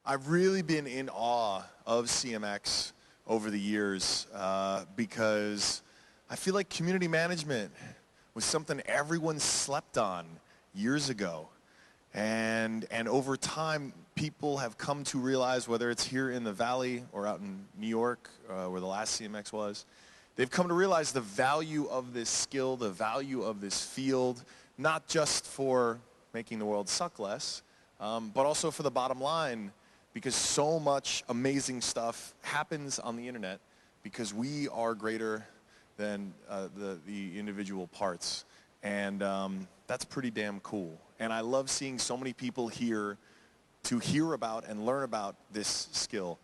I've really been in awe of CMX over the years because I feel like community management was something everyone slept on years ago. And over time, people have come to realize, whether it's here in the Valley or out in New York, where the last CMX was, they've come to realize the value of this skill, the value of this field, not just for making the world suck less, but also for the bottom line, because so much amazing stuff happens on the internet because we are greater than the individual parts. And that's pretty damn cool. And I love seeing so many people here to hear about and learn about this skill.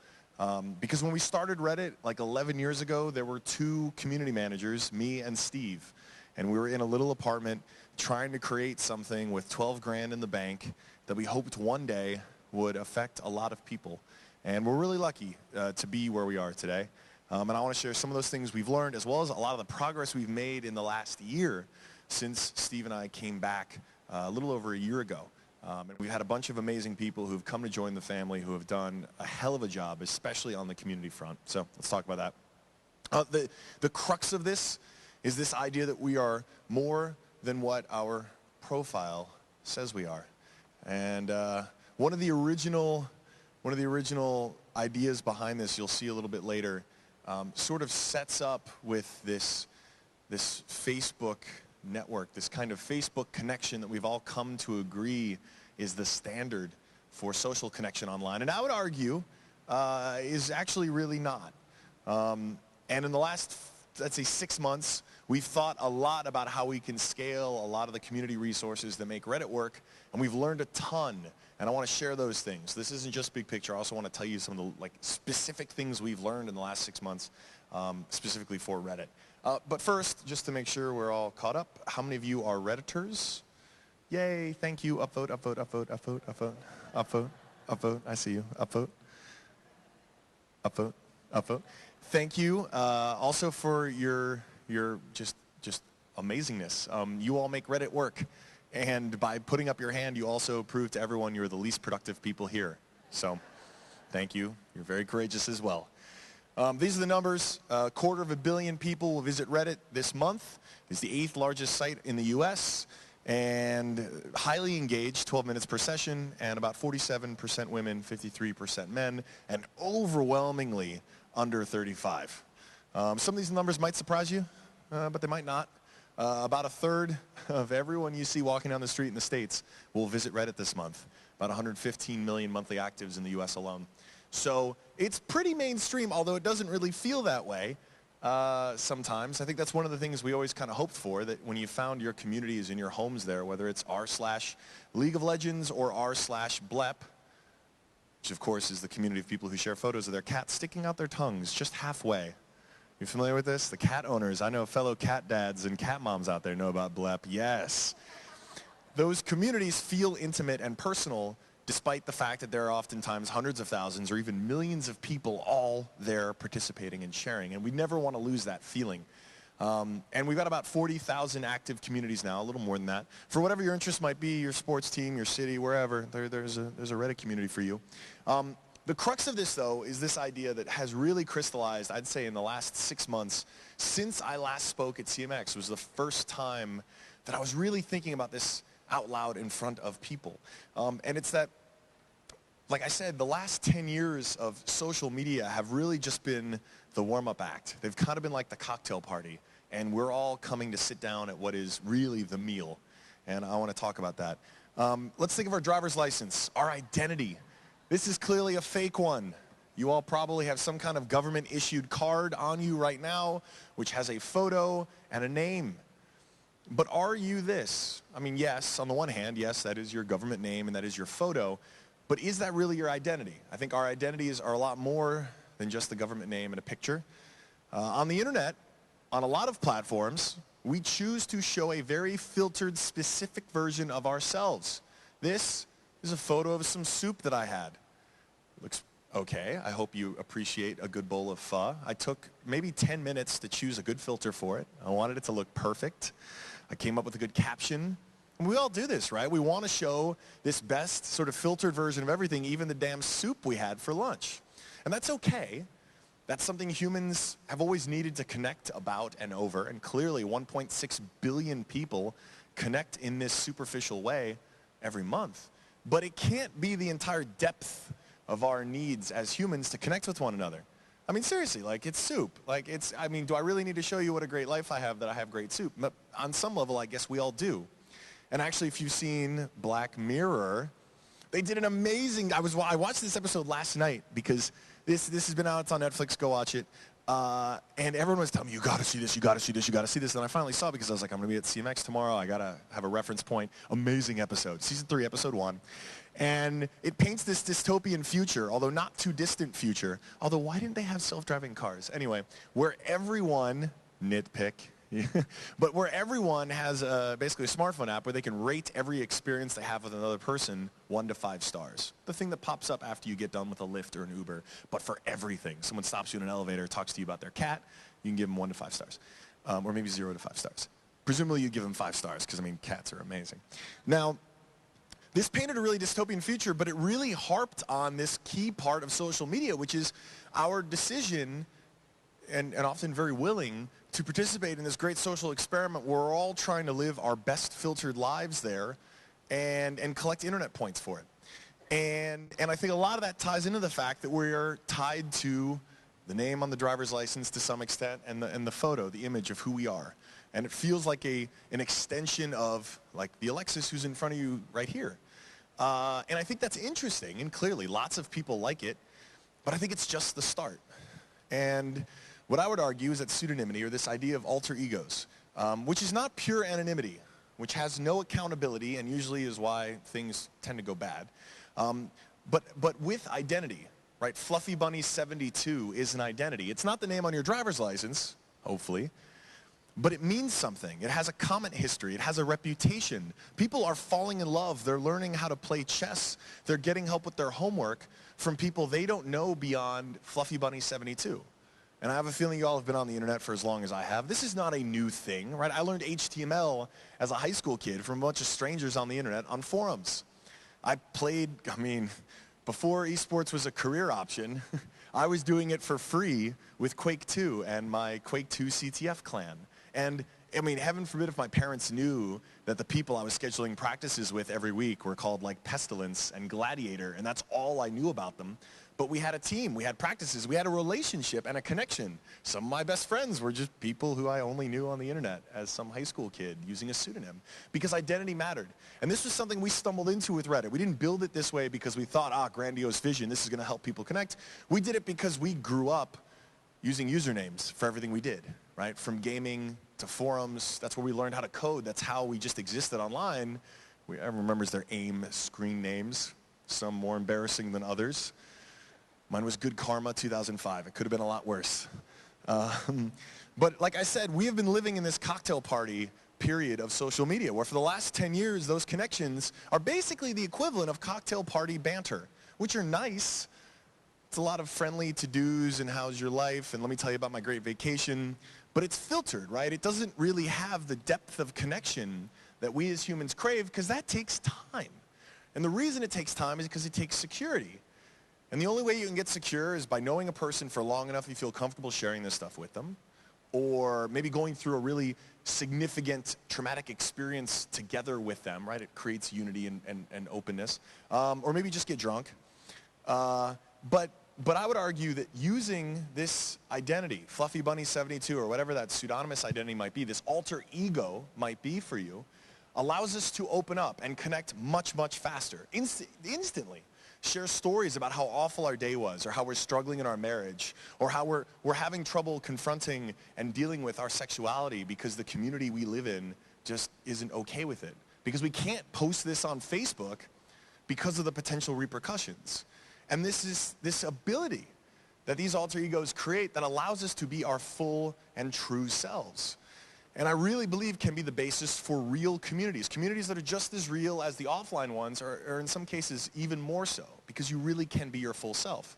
Because when we started Reddit like 11 years ago, there were 2 community managers, me and Steve. And we were in a little apartment trying to create something with 12 grand in the bank that we hoped one day would affect a lot of people. And we're really lucky to be where we are today. And I want to share some of those things we've learned, as well as a lot of the progress we've made in the last year since Steve and I came back a little over a year ago. And we've had a bunch of amazing people who've come to join the family who have done a hell of a job, especially on the community front. So let's talk about that. The crux of this is this idea that we are more than what our profile says we are. And one of the original ideas behind this, you'll see a little bit later, sort of sets up with this Facebook network, this kind of Facebook connection that we've all come to agree is the standard for social connection online. And I would argue is actually really not. And in the last, let's say, 6 months, we've thought a lot about how we can scale a lot of the community resources that make Reddit work, and we've learned a ton. And I want to share those things. This isn't just big picture. I also want to tell you some of the specific things we've learned in the last 6 months, specifically for Reddit. But first, just to make sure we're all caught up, how many of you are Redditors? Yay, thank you. Upvote, upvote, upvote, upvote, upvote, upvote, upvote. I see you. Upvote, upvote, upvote. Thank you also for your just amazingness. You all make Reddit work. And by putting up your hand, you also prove to everyone you're the least productive people here. So thank you. You're very courageous as well. These are the numbers. 250 million people will visit Reddit this month. It's the 8th largest site in the US. And highly engaged, 12 minutes per session, and about 47% women, 53% men, and overwhelmingly under 35. Some of these numbers might surprise you, but they might not. About 1/3 of everyone you see walking down the street in the States will visit Reddit this month. About 115 million monthly actives in the US alone. So it's pretty mainstream, although it doesn't really feel that way sometimes. I think that's one of the things we always kind of hoped for, that when you found your communities in your homes there, whether it's r/League of Legends or r/blep, which of course is the community of people who share photos of their cats sticking out their tongues just halfway. You familiar with this? The cat owners. I know fellow cat dads and cat moms out there know about blep. Yes. Those communities feel intimate and personal, despite the fact that there are oftentimes hundreds of thousands or even millions of people all there participating and sharing. And we never want to lose that feeling. And we've got about 40,000 active communities now, a little more than that. For whatever your interest might be, your sports team, your city, wherever, there's a Reddit community for you. The crux of this, though, is this idea that has really crystallized, I'd say, in the last 6 months since I last spoke at CMX. Was the first time that I was really thinking about this out loud in front of people. And it's that, like I said, the last 10 years of social media have really just been the warm-up act. They've kind of been like the cocktail party, and we're all coming to sit down at what is really the meal. And I want to talk about that. Let's think of our driver's license, our identity. This is clearly a fake one. You all probably have some kind of government-issued card on you right now, which has a photo and a name. But are you this? I mean, yes, on the one hand, yes, that is your government name and that is your photo. But is that really your identity? I think our identities are a lot more than just the government name and a picture. On the internet, on a lot of platforms, we choose to show a very filtered, specific version of ourselves. This is a photo of some soup that I had. Looks okay. I hope you appreciate a good bowl of pho. I took maybe 10 minutes to choose a good filter for it. I wanted it to look perfect. I came up with a good caption. And we all do this, right? We want to show this best sort of filtered version of everything, even the damn soup we had for lunch. And that's okay. That's something humans have always needed to connect about and over, and clearly 1.6 billion people connect in this superficial way every month. But it can't be the entire depth of our needs as humans to connect with one another. I mean, seriously, like, it's soup. Like, I mean, do I really need to show you what a great life I have that I have great soup? But on some level, I guess we all do. And actually, if you've seen Black Mirror, they did an amazing, I watched this episode last night because this has been out, it's on Netflix, go watch it. And everyone was telling me, you gotta see this, you gotta see this, you gotta see this. And I finally saw it because I was like, I'm gonna be at CMX tomorrow, I gotta have a reference point. Amazing episode, season 3, episode 1. And it paints this dystopian future, although not too distant future. Although, why didn't they have self-driving cars? Anyway, where everyone, nitpick, but where everyone has basically a smartphone app where they can rate every experience they have with another person 1 to 5 stars. The thing that pops up after you get done with a Lyft or an Uber, but for everything. Someone stops you in an elevator, talks to you about their cat, you can give them 1 to 5 stars, or maybe 0 to 5 stars. Presumably you give them 5 stars because, I mean, cats are amazing. Now, this painted a really dystopian future, but it really harped on this key part of social media, which is our decision, and often very willing, to participate in this great social experiment where we're all trying to live our best filtered lives there and collect internet points for it. And I think a lot of that ties into the fact that we're tied to the name on the driver's license to some extent and the photo, the image of who we are. And it feels like an extension of, like, the Alexis who's in front of you right here. And I think that's interesting, and clearly lots of people like it, but I think it's just the start. And what I would argue is that pseudonymity, or this idea of alter egos, which is not pure anonymity, which has no accountability and usually is why things tend to go bad, but with identity, right? Fluffy Bunny 72 is an identity. It's not the name on your driver's license, hopefully, but it means something. It has a comment history. It has a reputation. People are falling in love. They're learning how to play chess. They're getting help with their homework from people they don't know beyond Fluffy Bunny 72. And I have a feeling you all have been on the internet for as long as I have. This is not a new thing, right? I learned HTML as a high school kid from a bunch of strangers on the internet on forums. I played, I mean, before esports was a career option, I was doing it for free with Quake 2 and my Quake 2 CTF clan. And I mean, heaven forbid if my parents knew that the people I was scheduling practices with every week were called, like, Pestilence and Gladiator, and that's all I knew about them. But we had a team, we had practices, we had a relationship and a connection. Some of my best friends were just people who I only knew on the internet as some high school kid using a pseudonym, because identity mattered. And this was something we stumbled into with Reddit. We didn't build it this way because we thought, grandiose vision, this is gonna help people connect. We did it because we grew up using usernames for everything we did, right? From gaming to forums, that's where we learned how to code. That's how we just existed online. Everyone remembers their AIM screen names, some more embarrassing than others. Mine was Good Karma 2005. It could have been a lot worse. But like I said, we have been living in this cocktail party period of social media where for the last 10 years, those connections are basically the equivalent of cocktail party banter, which are nice. It's a lot of friendly to-dos and how's your life and let me tell you about my great vacation. But it's filtered, right? It doesn't really have the depth of connection that we as humans crave because that takes time. And the reason it takes time is because it takes security. And the only way you can get secure is by knowing a person for long enough you feel comfortable sharing this stuff with them, or maybe going through a really significant traumatic experience together with them, right? It creates unity and openness. Or maybe just get drunk. But I would argue that using this identity, Fluffy Bunny 72 or whatever that pseudonymous identity might be, this alter ego might be for you, allows us to open up and connect much, much faster, instantly. Share stories about how awful our day was, or how we're struggling in our marriage, or how we're having trouble confronting and dealing with our sexuality because the community we live in just isn't okay with it. Because we can't post this on Facebook because of the potential repercussions. And this is this ability that these alter egos create that allows us to be our full and true selves. And I really believe can be the basis for real communities. Communities that are just as real as the offline ones, or in some cases even more so, because you really can be your full self.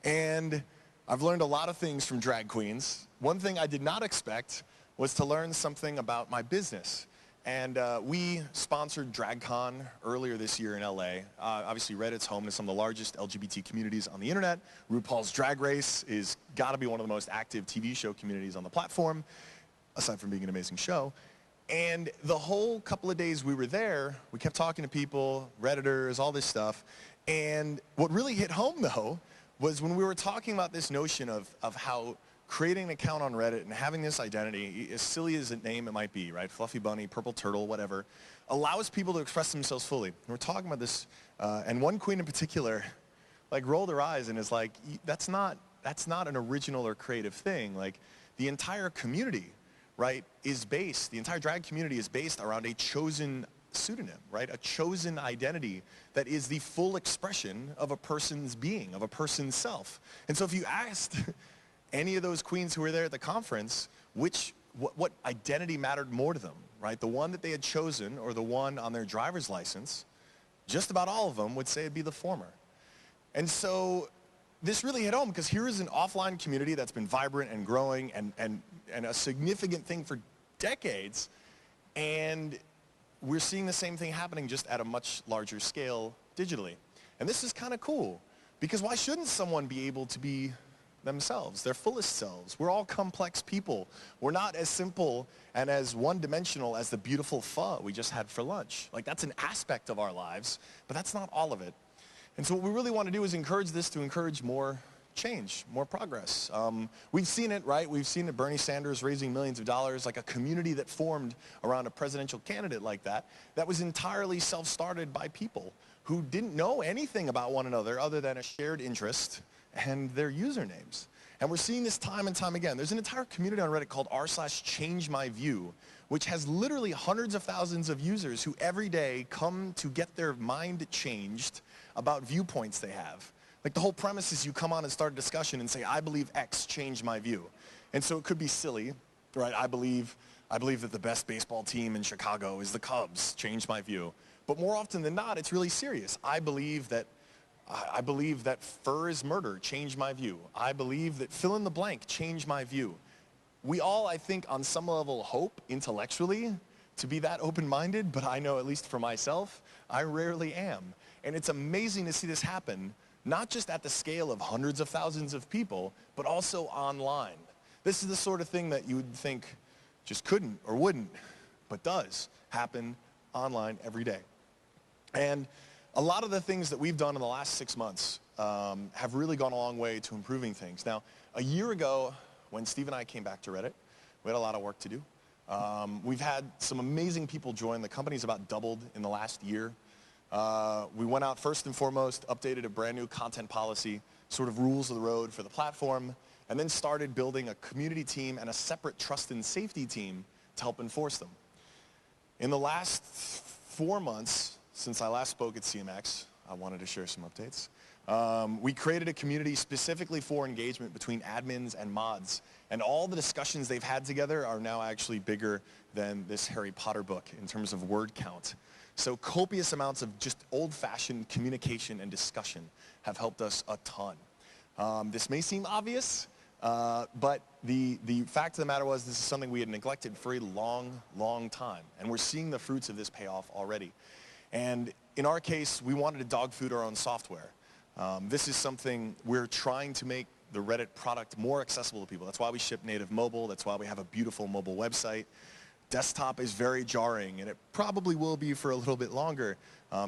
And I've learned a lot of things from drag queens. One thing I did not expect was to learn something about my business. And we sponsored DragCon earlier this year in LA. Obviously, Reddit's home to some of the largest LGBT communities on the internet. RuPaul's Drag Race is got to be one of the most active TV show communities on the platform, aside from being an amazing show. And the whole couple of days we were there, we kept talking to people, Redditors, all this stuff. And what really hit home, though, was when we were talking about this notion of how creating an account on Reddit and having this identity, as silly as a name it might be, right? Fluffy bunny, purple turtle, whatever, allows people to express themselves fully. And we're talking about this, and one queen in particular, like rolled her eyes and is like, that's not an original or creative thing. Like the entire community, right, the entire drag community is based around a chosen pseudonym, right? A chosen identity that is the full expression of a person's being, of a person's self. And so if you asked any of those queens who were there at the conference, what identity mattered more to them, right? The one that they had chosen or the one on their driver's license, just about all of them would say it'd be the former. And so this really hit home because here is an offline community that's been vibrant and growing and a significant thing for decades, and we're seeing the same thing happening just at a much larger scale digitally. And this is kind of cool because why shouldn't someone be able to be themselves, their fullest selves? We're all complex people. We're not as simple and as one-dimensional as the beautiful pho we just had for lunch. Like that's an aspect of our lives, but that's not all of it. And so what we really want to do is encourage this to encourage more change, more progress. We've seen it, right? We've seen it, Bernie Sanders raising millions of dollars, like a community that formed around a presidential candidate like that was entirely self-started by people who didn't know anything about one another other than a shared interest and their usernames. And we're seeing this time and time again. There's an entire community on Reddit called r/ChangeMyView, which has literally hundreds of thousands of users who every day come to get their mind changed about viewpoints they have. Like the whole premise is you come on and start a discussion and say, I believe X, change my view. And so it could be silly, right? I believe that the best baseball team in Chicago is the Cubs, change my view. But more often than not, it's really serious. I believe that fur is murder, change my view. I believe that fill in the blank, change my view. We all, I think, on some level hope intellectually to be that open-minded, but I know, at least for myself, I rarely am. And it's amazing to see this happen, not just at the scale of hundreds of thousands of people, but also online. This is the sort of thing that you would think just couldn't or wouldn't, but does happen online every day. And a lot of the things that we've done in the last 6 months have really gone a long way to improving things. Now, a year ago, when Steve and I came back to Reddit, we had a lot of work to do. We've had some amazing people join. The company's about doubled in the last year. We went out first and foremost, updated a brand new content policy, sort of rules of the road for the platform, and then started building a community team and a separate trust and safety team to help enforce them. In the last 4 months, since I last spoke at CMX, I wanted to share some updates. We created a community specifically for engagement between admins and mods. And all the discussions they've had together are now actually bigger than this Harry Potter book in terms of word count. So copious amounts of just old-fashioned communication and discussion have helped us a ton. This may seem obvious, but the fact of the matter was this is something we had neglected for a long, long time. And we're seeing the fruits of this pay off already. And in our case, we wanted to dog food our own software. This is something we're trying to make the Reddit product more accessible to people. That's why we ship native mobile. That's why we have a beautiful mobile website. Desktop is very jarring, and it probably will be for a little bit longer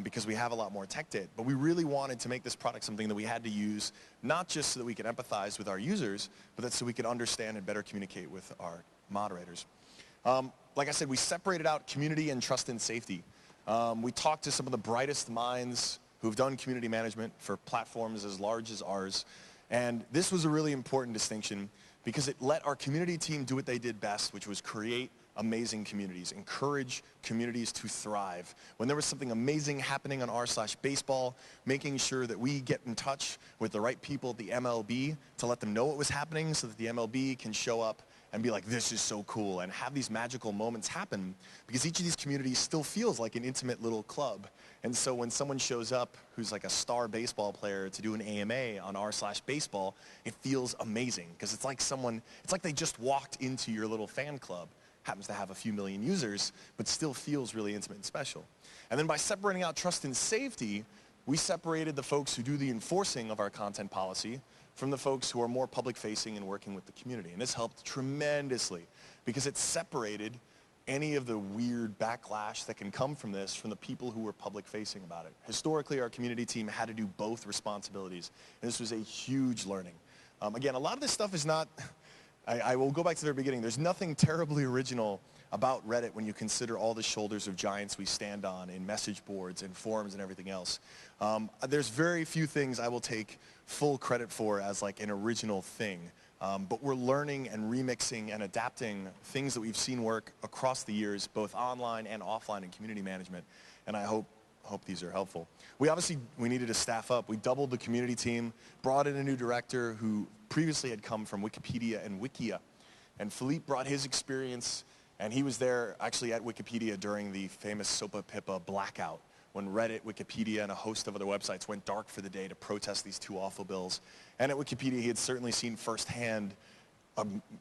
because we have a lot more tech debt. But we really wanted to make this product something that we had to use, not just so that we could empathize with our users, but that so we could understand and better communicate with our moderators. Like I said, we separated out community and trust and safety. We talked to some of the brightest minds who've done community management for platforms as large as ours. And this was a really important distinction because it let our community team do what they did best, which was create amazing communities, encourage communities to thrive. When there was something amazing happening on r/baseball, making sure that we get in touch with the right people at the MLB to let them know what was happening so that the MLB can show up and be like, this is so cool, and have these magical moments happen, because each of these communities still feels like an intimate little club. And so when someone shows up who's like a star baseball player to do an AMA on r/baseball, it feels amazing, because it's like they just walked into your little fan club. happens to have a few million users, but still feels really intimate and special. And then by separating out trust and safety, we separated the folks who do the enforcing of our content policy from the folks who are more public-facing and working with the community. And this helped tremendously because it separated any of the weird backlash that can come from this from the people who were public-facing about it. Historically, our community team had to do both responsibilities, and this was a huge learning. Again, a lot of this stuff is not, I will go back to the very beginning. There's nothing terribly original about Reddit when you consider all the shoulders of giants we stand on in message boards and forums and everything else. There's very few things I will take full credit for as like an original thing. But we're learning and remixing and adapting things that we've seen work across the years, both online and offline in community management. And I hope these are helpful. We needed to staff up. We doubled the community team, brought in a new director who previously had come from Wikipedia and Wikia. And Philippe brought his experience, and he was there actually at Wikipedia during the famous Sopa Pippa blackout, when Reddit, Wikipedia, and a host of other websites went dark for the day to protest these two awful bills. And at Wikipedia, he had certainly seen firsthand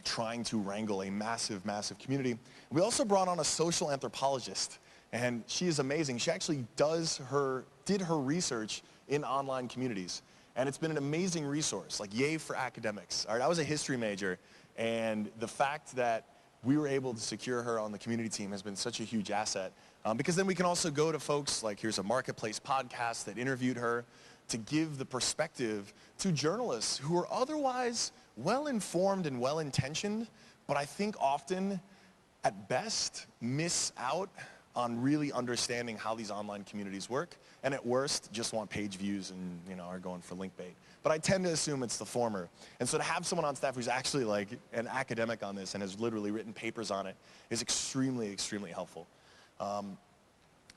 trying to wrangle a massive, massive community. We also brought on a social anthropologist, and she is amazing. She actually did her research in online communities, and it's been an amazing resource, like yay for academics. All right, I was a history major, and the fact that we were able to secure her on the community team has been such a huge asset. Because then we can also go to folks like, here's a Marketplace podcast that interviewed her to give the perspective to journalists who are otherwise well-informed and well-intentioned, but I think often, at best, miss out on really understanding how these online communities work, and at worst, just want page views and are going for link bait. But I tend to assume it's the former. And so to have someone on staff who's actually like an academic on this and has literally written papers on it is extremely, extremely helpful.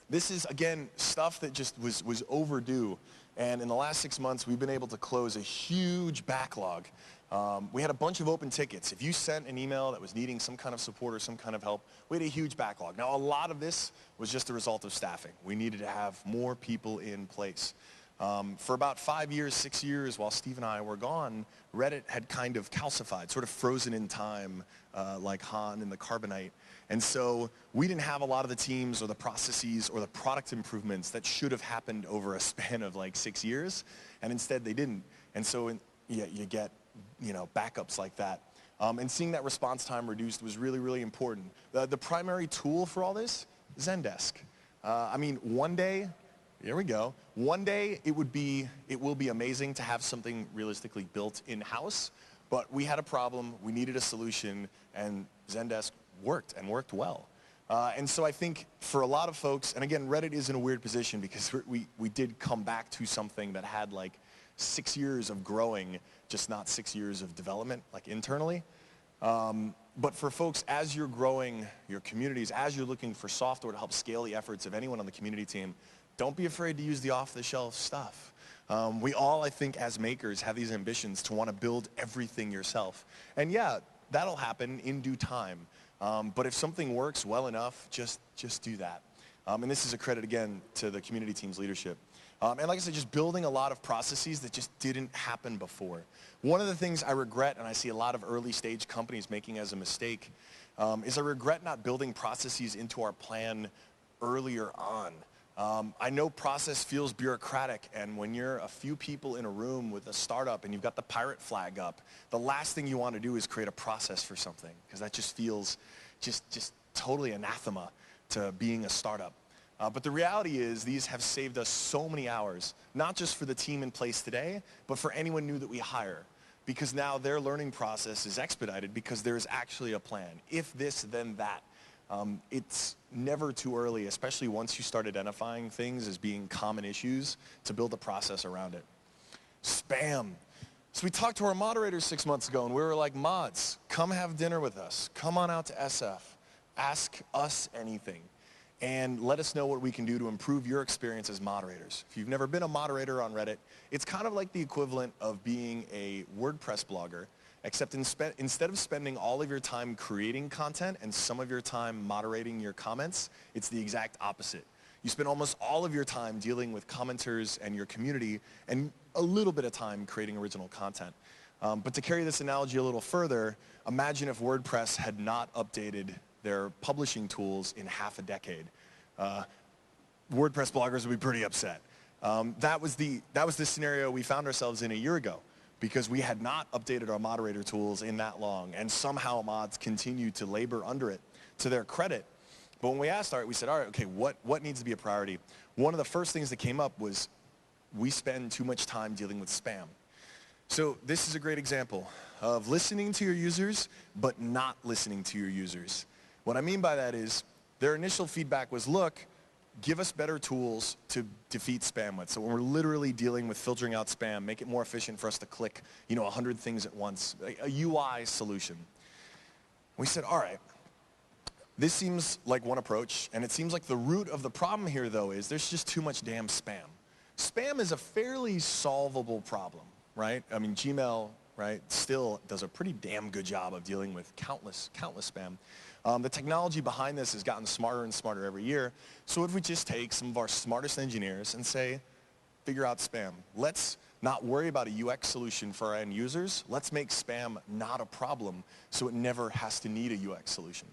This is, again, stuff that just was overdue. And in the last 6 months, we've been able to close a huge backlog. We had a bunch of open tickets. If you sent an email that was needing some kind of support or some kind of help, we had a huge backlog. Now, a lot of this was just a result of staffing. We needed to have more people in place. For about 5 years, 6 years, while Steve and I were gone, Reddit had kind of calcified, sort of frozen in time, like Han and the Carbonite. And so we didn't have a lot of the teams or the processes or the product improvements that should have happened over a span of like 6 years, and instead they didn't. And so you get backups like that. And seeing that response time reduced was really, really important. The primary tool for all this, Zendesk. One day, here we go. One day it will be amazing to have something realistically built in-house, but we had a problem, we needed a solution, and Zendesk worked and worked well. And so I think for a lot of folks, and again, Reddit is in a weird position because we did come back to something that had like 6 years of growing, just not 6 years of development, like internally. But for folks, as you're growing your communities, as you're looking for software to help scale the efforts of anyone on the community team, don't be afraid to use the off-the-shelf stuff. We all, I think, as makers have these ambitions to want to build everything yourself. And yeah, that'll happen in due time. But if something works well enough, just do that. And this is a credit, again, to the community team's leadership. And like I said, just building a lot of processes that just didn't happen before. One of the things I regret, and I see a lot of early stage companies making as a mistake, is I regret not building processes into our plan earlier on. I know process feels bureaucratic, and when you're a few people in a room with a startup and you've got the pirate flag up, the last thing you want to do is create a process for something, because that just feels just totally anathema to being a startup. But the reality is these have saved us so many hours, not just for the team in place today, but for anyone new that we hire, because now their learning process is expedited because there is actually a plan. If this, then that. It's never too early, especially once you start identifying things as being common issues, to build a process around it. Spam. So we talked to our moderators 6 months ago, and we were like, mods, come have dinner with us. Come on out to SF. Ask us anything. And let us know what we can do to improve your experience as moderators. If you've never been a moderator on Reddit, it's kind of like the equivalent of being a WordPress blogger, except instead of spending all of your time creating content and some of your time moderating your comments, it's the exact opposite. You spend almost all of your time dealing with commenters and your community and a little bit of time creating original content. But to carry this analogy a little further, imagine if WordPress had not updated their publishing tools in half a decade. WordPress bloggers would be pretty upset. That was the scenario we found ourselves in a year ago, because we had not updated our moderator tools in that long, and somehow mods continued to labor under it, to their credit. But when we asked, we said, all right, okay, what needs to be a priority? One of the first things that came up was we spend too much time dealing with spam. So this is a great example of listening to your users, but not listening to your users. What I mean by that is their initial feedback was, look, give us better tools to defeat spam with. So when we're literally dealing with filtering out spam, make it more efficient for us to click 100 things at once, a UI solution. We said, all right, this seems like one approach, and it seems like the root of the problem here, though, is there's just too much damn spam. Spam is a fairly solvable problem, right? I mean, Gmail, right, still does a pretty damn good job of dealing with countless spam. The technology behind this has gotten smarter and smarter every year. So if we just take some of our smartest engineers and say, figure out spam. Let's not worry about a UX solution for our end users. Let's make spam not a problem so it never has to need a UX solution.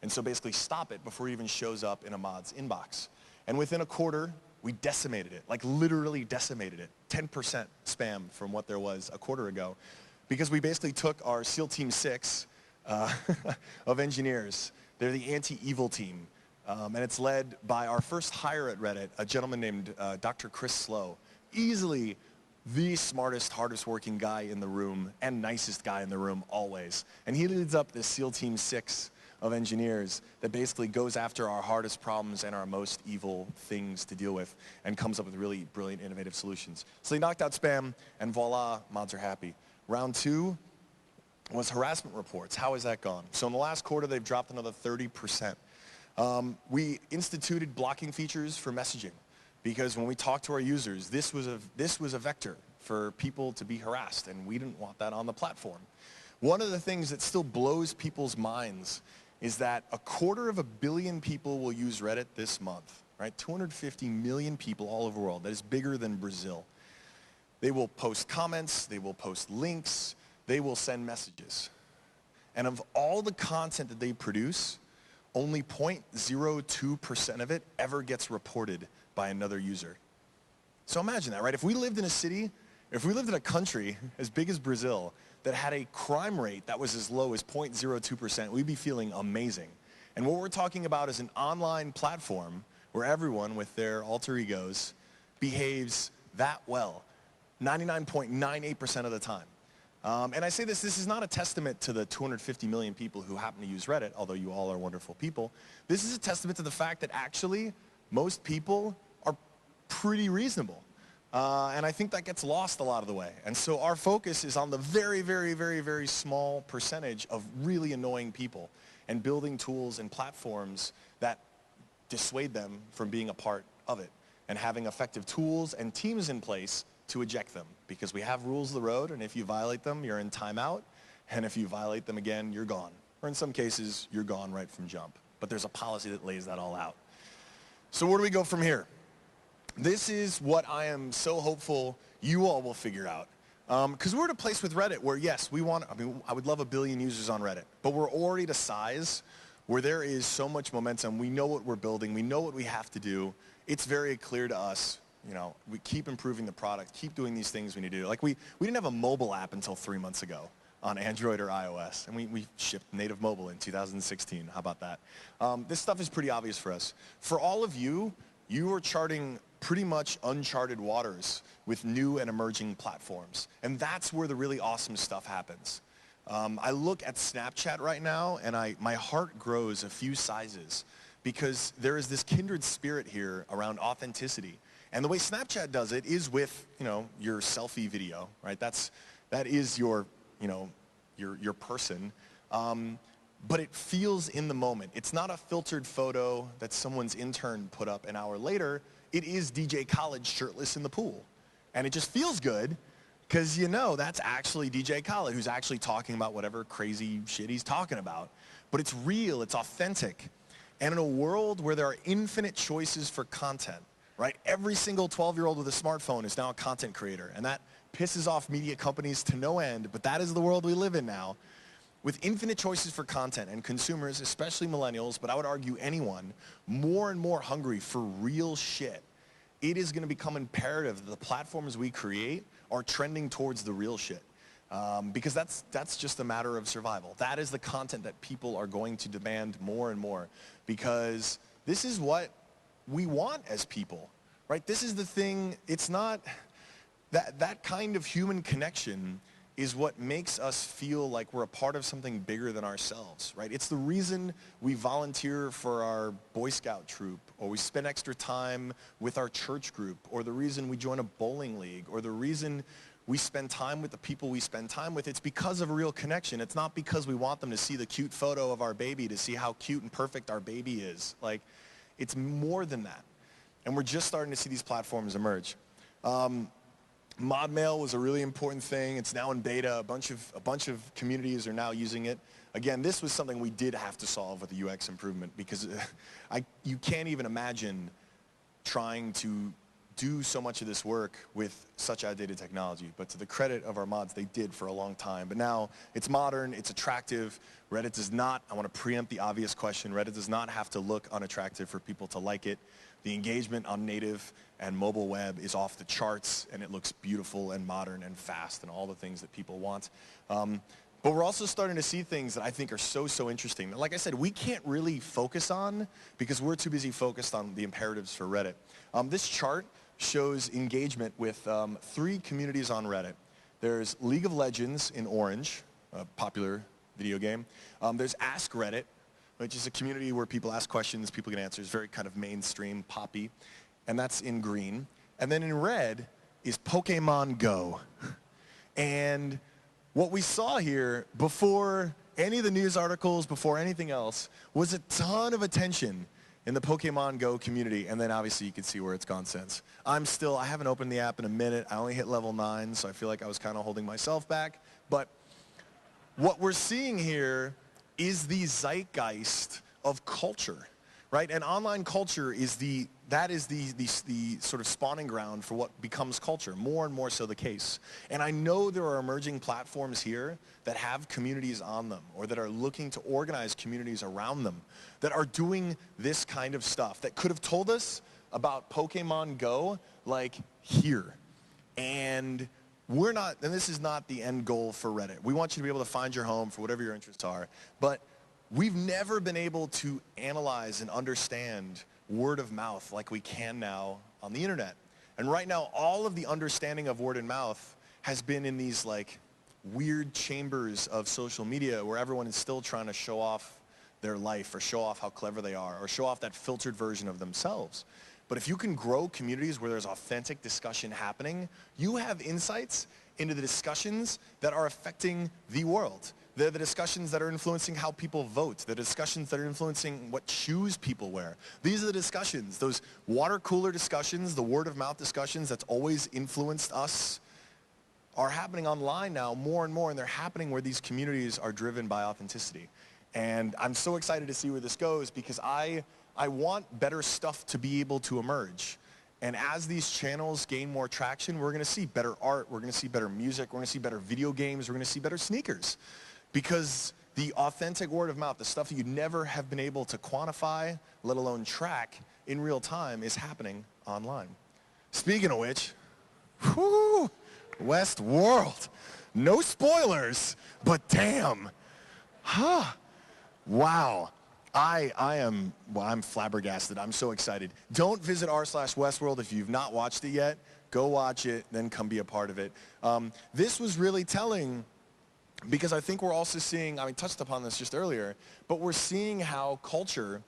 And so basically stop it before it even shows up in a mod's inbox. And within a quarter, we decimated it, like literally decimated it. 10% spam from what there was a quarter ago, because we basically took our SEAL Team 6 of engineers. They're the anti-evil team. And it's led by our first hire at Reddit, a gentleman named Dr. Chris Slow. Easily the smartest, hardest working guy in the room and nicest guy in the room always. And he leads up this SEAL Team 6 of engineers that basically goes after our hardest problems and our most evil things to deal with and comes up with really brilliant, innovative solutions. So they knocked out spam, and voila, mods are happy. Round 2 was harassment reports. How has that gone? So in the last quarter, they've dropped another 30%. We instituted blocking features for messaging, because when we talk to our users, this was a vector for people to be harassed, and we didn't want that on the platform. One of the things that still blows people's minds is that 250 million people will use Reddit this month, right? 250 million people all over the world. That is bigger than Brazil. They will post comments, they will post links, they will send messages. And of all the content that they produce, only 0.02% of it ever gets reported by another user. So imagine that, right? If we lived in a city, if we lived in a country as big as Brazil that had a crime rate that was as low as 0.02%, we'd be feeling amazing. And what we're talking about is an online platform where everyone with their alter egos behaves that well, 99.98% of the time. And I say this is not a testament to the 250 million people who happen to use Reddit, although you all are wonderful people. This is a testament to the fact that actually most people are pretty reasonable. And I think that gets lost a lot of the way. And so our focus is on the very, very, very, very small percentage of really annoying people and building tools and platforms that dissuade them from being a part of it, and having effective tools and teams in place to eject them, because we have rules of the road, and if you violate them, you're in timeout, and if you violate them again, you're gone. Or in some cases, you're gone right from jump. But there's a policy that lays that all out. So where do we go from here? This is what I am so hopeful you all will figure out. Because we're at a place with Reddit where, yes, I would love 1 billion users on Reddit, but we're already at a size where there is so much momentum. We know what we're building. We know what we have to do. It's very clear to us, we keep improving the product, keep doing these things we need to do. Like we didn't have a mobile app until 3 months ago on Android or iOS, and we shipped native mobile in 2016. How about that? This stuff is pretty obvious for us. For all of you, you are charting pretty much uncharted waters with new and emerging platforms. And that's where the really awesome stuff happens. I look at Snapchat right now, and my heart grows a few sizes, because there is this kindred spirit here around authenticity. And the way Snapchat does it is with, your selfie video, right? That is your person. But it feels in the moment. It's not a filtered photo that someone's intern put up an hour later. It is DJ Khaled shirtless in the pool. And it just feels good, because that's actually DJ Khaled, who's actually talking about whatever crazy shit he's talking about. But it's real, it's authentic. And in a world where there are infinite choices for content, right? Every single 12-year-old with a smartphone is now a content creator. And that pisses off media companies to no end, but that is the world we live in now. with infinite choices for content and consumers, especially millennials, but I would argue anyone, more and more hungry for real shit, it is going to become imperative that the platforms we create are trending towards the real shit. Because that's just a matter of survival. That is the content that people are going to demand more and more, because this is what we want as people, right? This is the thing. It's not that kind of human connection is what makes us feel like we're a part of something bigger than ourselves, right? It's the reason we volunteer for our Boy Scout troop, or we spend extra time with our church group, or the reason we join a bowling league, or the reason we spend time with the people we spend time with. It's because of a real connection. It's not because we want them to see the cute photo of our baby, to see how cute and perfect our baby is. Like, it's more than that. And we're just starting to see these platforms emerge. Mod mail was a really important thing. It's now in beta. A bunch of communities are now using it. Again, this was something we did have to solve with the UX improvement, because you can't even imagine trying to do so much of this work with such outdated technology. But to the credit of our mods, they did for a long time. But now it's modern, it's attractive. Reddit does not, I want to preempt the obvious question, Reddit does not have to look unattractive for people to like it. The engagement on native and mobile web is off the charts, and it looks beautiful and modern and fast and all the things that people want. But we're also starting to see things that I think are so interesting. Like I said, we can't really focus on because we're too busy focused on the imperatives for Reddit. This chart shows engagement with 3 communities on Reddit. There's League of Legends in orange, a popular video game. There's Ask Reddit, which is a community where people ask questions, people get answers, very kind of mainstream, poppy, and that's in green. And then in red is Pokemon Go. And what we saw here before any of the news articles, before anything else, was a ton of attention in the Pokemon Go community, and then obviously you can see where it's gone since. I haven't opened the app in a minute. I only hit level 9, so I feel like I was kind of holding myself back. But what we're seeing here is the zeitgeist of culture, right? And online culture is the sort of spawning ground for what becomes culture, more and more so the case. And I know there are emerging platforms here that have communities on them, or that are looking to organize communities around them, that are doing this kind of stuff, that could have told us about Pokemon Go, like, here. And this is not the end goal for Reddit. We want you to be able to find your home for whatever your interests are, but we've never been able to analyze and understand word of mouth like we can now on the internet. And right now, all of the understanding of word of mouth has been in these like weird chambers of social media where everyone is still trying to show off their life, or show off how clever they are, or show off that filtered version of themselves. But if you can grow communities where there's authentic discussion happening, you have insights into the discussions that are affecting the world. They're the discussions that are influencing how people vote, the discussions that are influencing what shoes people wear. These are the discussions, those water cooler discussions, the word of mouth discussions that's always influenced us, are happening online now more and more, and they're happening where these communities are driven by authenticity. And I'm so excited to see where this goes, because I want better stuff to be able to emerge. And as these channels gain more traction, we're going to see better art, we're going to see better music, we're going to see better video games, we're going to see better sneakers. Because the authentic word of mouth, the stuff that you'd never have been able to quantify, let alone track in real time, is happening online. Speaking of which, whoo, Westworld. No spoilers, but damn. Huh. Wow. I'm flabbergasted. I'm so excited. Don't visit r/Westworld if you've not watched it yet. Go watch it, then come be a part of it. This was really telling, because I think we're also seeing, I touched upon this just earlier, but we're seeing how culture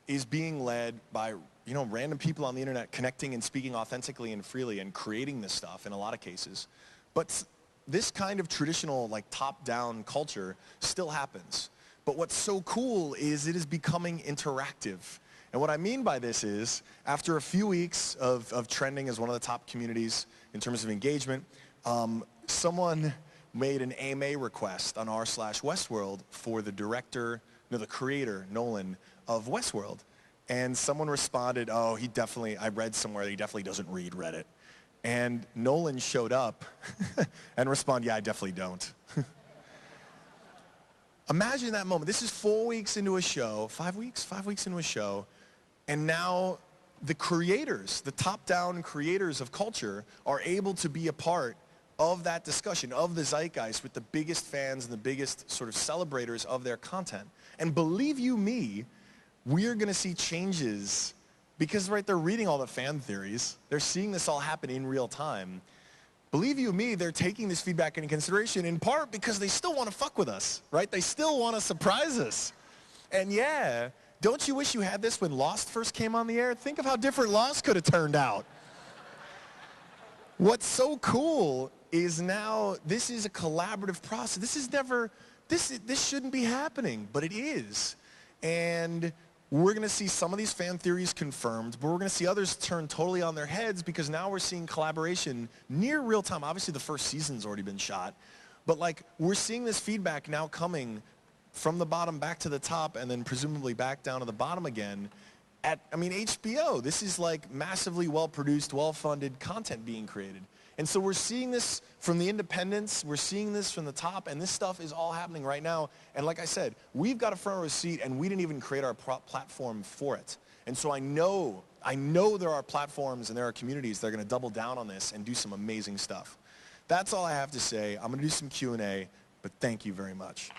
is being led by, random people on the internet connecting and speaking authentically and freely and creating this stuff in a lot of cases. But this kind of traditional, like, top-down culture still happens. But what's so cool is it is becoming interactive. And what I mean by this is, after a few weeks of trending as one of the top communities in terms of engagement, someone made an AMA request on r/Westworld for the creator, Nolan, of Westworld. And someone responded, oh, I read somewhere that he definitely doesn't read Reddit. And Nolan showed up and responded, yeah, I definitely don't. Imagine that moment. This is 4 weeks into a show, 5 weeks? 5 weeks into a show, and now the creators, the top-down creators of culture are able to be a part of that discussion, of the zeitgeist with the biggest fans and the biggest sort of celebrators of their content. And believe you me, we're going to see changes because, right, they're reading all the fan theories. They're seeing this all happen in real time. Believe you me, they're taking this feedback into consideration in part because they still want to fuck with us, right? They still want to surprise us. And yeah, don't you wish you had this when Lost first came on the air? Think of how different Lost could have turned out. What's so cool is now this is a collaborative process. This shouldn't be happening, but it is. And we're going to see some of these fan theories confirmed, but we're going to see others turn totally on their heads because now we're seeing collaboration near real time. Obviously, the first season's already been shot, but like we're seeing this feedback now coming from the bottom back to the top and then presumably back down to the bottom again. HBO, this is like massively well-produced, well-funded content being created. And so we're seeing this from the independents, we're seeing this from the top, and this stuff is all happening right now. And like I said, we've got a front row seat, and we didn't even create our platform for it. And so I know there are platforms and there are communities that are going to double down on this and do some amazing stuff. That's all I have to say. I'm going to do some Q&A, but thank you very much.